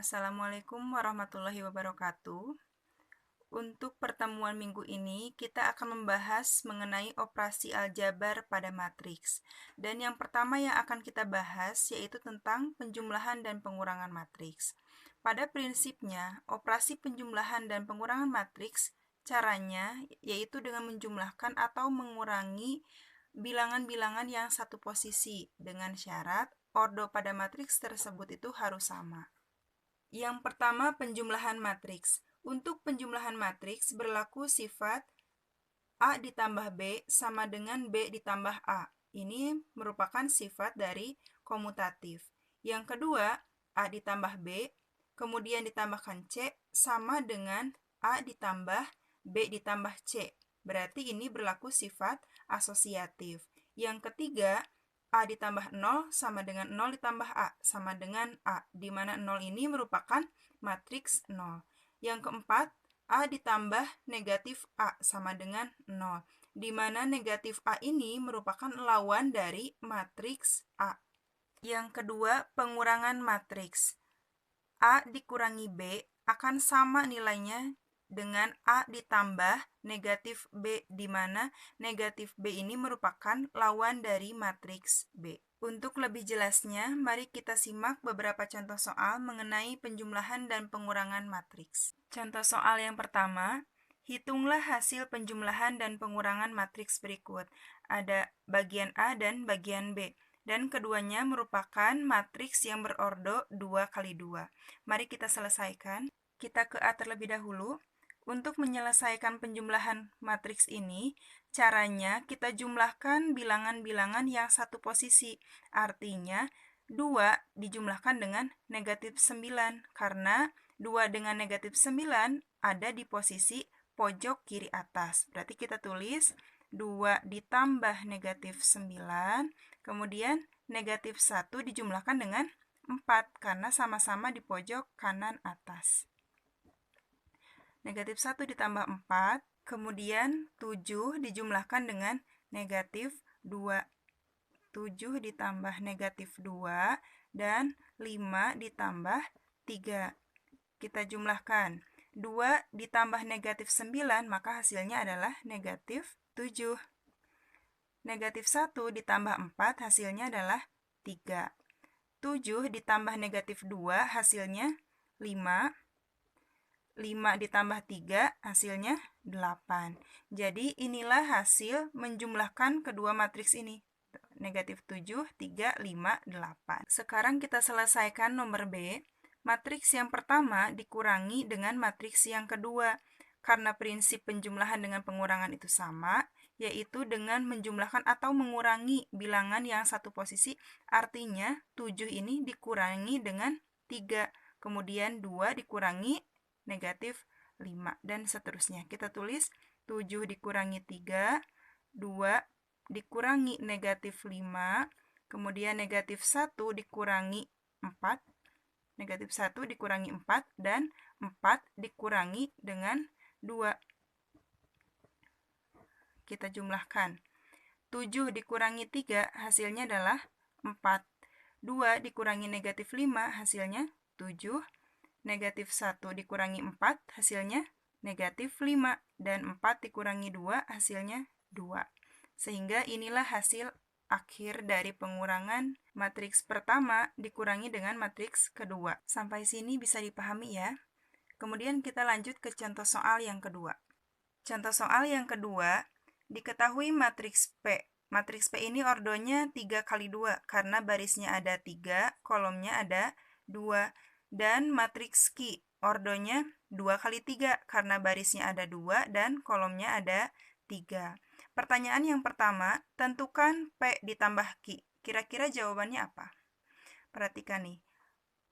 Assalamualaikum warahmatullahi wabarakatuh. Untuk pertemuan minggu ini, kita akan membahas mengenai operasi aljabar pada matriks. Dan yang pertama yang akan kita bahas yaitu tentang penjumlahan dan pengurangan matriks. Pada prinsipnya, operasi penjumlahan dan pengurangan matriks caranya yaitu dengan menjumlahkan atau mengurangi bilangan-bilangan yang satu posisi dengan syarat ordo pada matriks tersebut itu harus sama. Yang pertama, penjumlahan matriks. Untuk penjumlahan matriks berlaku sifat A ditambah B sama dengan B ditambah A. Ini merupakan sifat dari komutatif. Yang kedua, A ditambah B, kemudian ditambahkan C sama dengan A ditambah B ditambah C. Berarti ini berlaku sifat asosiatif. Yang ketiga, A ditambah 0 sama dengan 0 ditambah A sama dengan A, di mana 0 ini merupakan matriks 0. Yang keempat, A ditambah negatif A sama dengan 0, di mana negatif A ini merupakan lawan dari matriks A. Yang kedua, pengurangan matriks. A dikurangi B akan sama nilainya dengan A ditambah negatif B, di mana negatif B ini merupakan lawan dari matriks B. Untuk lebih jelasnya, mari kita simak beberapa contoh soal mengenai penjumlahan dan pengurangan matriks. Contoh soal yang pertama, hitunglah hasil penjumlahan dan pengurangan matriks berikut. Ada bagian A dan bagian B, dan keduanya merupakan matriks yang berordo 2 kali 2. Mari kita selesaikan. Kita ke A terlebih dahulu. Untuk menyelesaikan penjumlahan matriks ini, caranya kita jumlahkan bilangan-bilangan yang satu posisi. Artinya, 2 dijumlahkan dengan negatif 9, karena 2 dengan negatif 9 ada di posisi pojok kiri atas. Berarti kita tulis 2 ditambah negatif 9, kemudian negatif 1 dijumlahkan dengan 4, karena sama-sama di pojok kanan atas. Negatif 1 ditambah 4, kemudian 7 dijumlahkan dengan negatif 2. 7 ditambah negatif 2, dan 5 ditambah 3. Kita jumlahkan. 2 ditambah negatif 9, maka hasilnya adalah negatif 7. Negatif 1 ditambah 4, hasilnya adalah 3. 7 ditambah negatif 2, hasilnya 5. 5 ditambah 3, hasilnya 8. Jadi inilah hasil menjumlahkan kedua matriks ini. Negatif 7, 3, 5, 8. Sekarang kita selesaikan nomor B. Matriks yang pertama dikurangi dengan matriks yang kedua. Karena prinsip penjumlahan dengan pengurangan itu sama, yaitu dengan menjumlahkan atau mengurangi bilangan yang satu posisi. Artinya 7 ini dikurangi dengan 3. Kemudian 2 dikurangi negatif 5, dan seterusnya. Kita tulis 7 dikurangi 3, 2 dikurangi negatif 5, kemudian negatif 1 dikurangi 4, negatif 1 dikurangi 4, dan 4 dikurangi dengan 2. Kita jumlahkan. 7 dikurangi 3, hasilnya adalah 4. 2 dikurangi negatif 5, hasilnya 7. Negatif 1 dikurangi 4, hasilnya negatif 5. Dan 4 dikurangi 2, hasilnya 2. Sehingga inilah hasil akhir dari pengurangan matriks pertama dikurangi dengan matriks kedua. Sampai sini bisa dipahami ya. Kemudian kita lanjut ke contoh soal yang kedua. Contoh soal yang kedua, diketahui matriks P. Matriks P ini ordonya 3 kali 2, karena barisnya ada 3, kolomnya ada 2. Dan matriks Q, ordonya 2 kali 3, karena barisnya ada 2 dan kolomnya ada 3. Pertanyaan yang pertama, tentukan P ditambah Q. Kira-kira jawabannya apa? Perhatikan nih.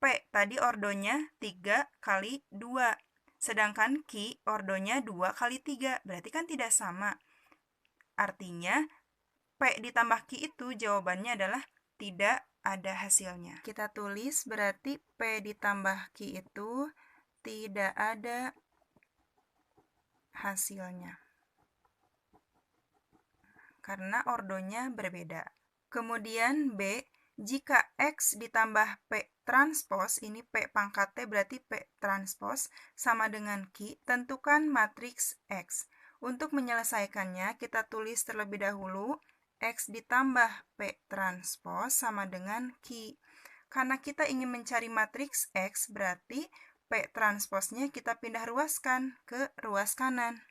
P tadi ordonya 3 kali 2. Sedangkan Q ordonya 2 kali 3. Berarti kan tidak sama. Artinya, P ditambah Q itu jawabannya adalah tidak ada hasilnya. Kita tulis berarti P ditambah Q itu tidak ada hasilnya, karena ordonya berbeda. Kemudian B, jika X ditambah P transpos, ini P pangkat T berarti P transpos, sama dengan Q, tentukan matriks X. Untuk menyelesaikannya, kita tulis terlebih dahulu X ditambah P transpos sama dengan Q. Karena kita ingin mencari matriks X, berarti P transposnya kita pindah ruaskan ke ruas kanan.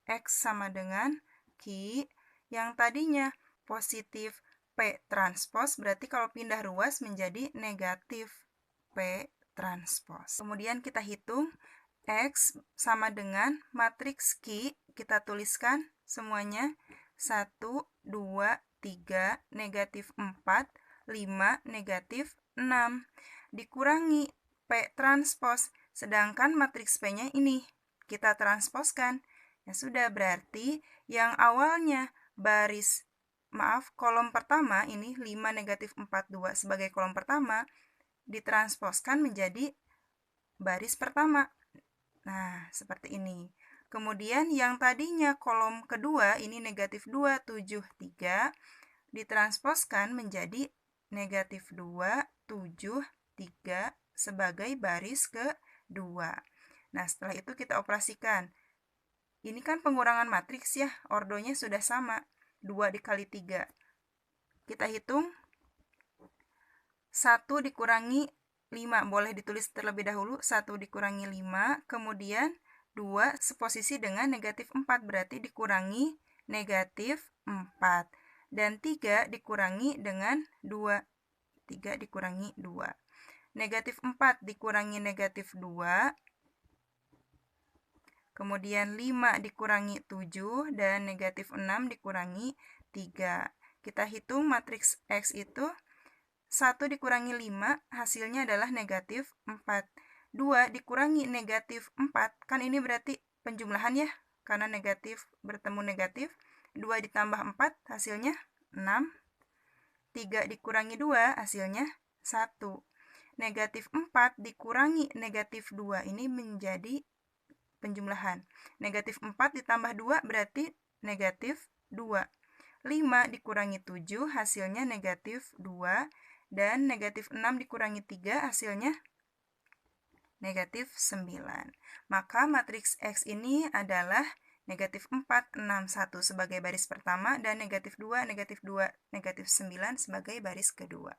X sama dengan Q, yang tadinya positif P transpos, berarti kalau pindah ruas menjadi negatif P transpos. Kemudian kita hitung X sama dengan matriks Q, kita tuliskan semuanya 1, 2, 3, negatif 4, 5, negatif 6. Dikurangi P transpos, sedangkan matriks P-nya ini kita transposkan. Ya sudah, berarti yang awalnya kolom pertama ini 5, negatif 4, 2 sebagai kolom pertama, ditransposkan menjadi baris pertama. Nah, seperti ini. Kemudian yang tadinya kolom kedua, ini negatif 2, 7, 3, ditransposkan menjadi negatif 2, 7, 3 sebagai baris kedua. Nah, setelah itu kita operasikan. Ini kan pengurangan matriks ya, ordonya sudah sama. 2 dikali 3. Kita hitung 1 dikurangi 5. Boleh ditulis terlebih dahulu 1 dikurangi 5. Kemudian 2 seposisi dengan negatif 4. Berarti dikurangi negatif 4. Dan 3 dikurangi dengan 2. 3 dikurangi 2. Negatif 4 dikurangi negatif 2. Kemudian 5 dikurangi 7 dan negatif 6 dikurangi 3. Kita hitung matriks X itu 1 dikurangi 5 hasilnya adalah negatif 4. 2 dikurangi negatif 4, kan ini berarti penjumlahan ya, karena negatif bertemu negatif. 2 ditambah 4 hasilnya 6. 3 dikurangi 2 hasilnya 1. Negatif 4 dikurangi negatif 2, ini menjadi penjumlahan. Negatif 4 ditambah 2 berarti negatif 2. 5 dikurangi 7 hasilnya negatif 2. Dan negatif 6 dikurangi 3 hasilnya negatif 9. Maka matriks X ini adalah negatif 4, 6, 1 sebagai baris pertama dan negatif 2, negatif 2, negatif 9 sebagai baris kedua.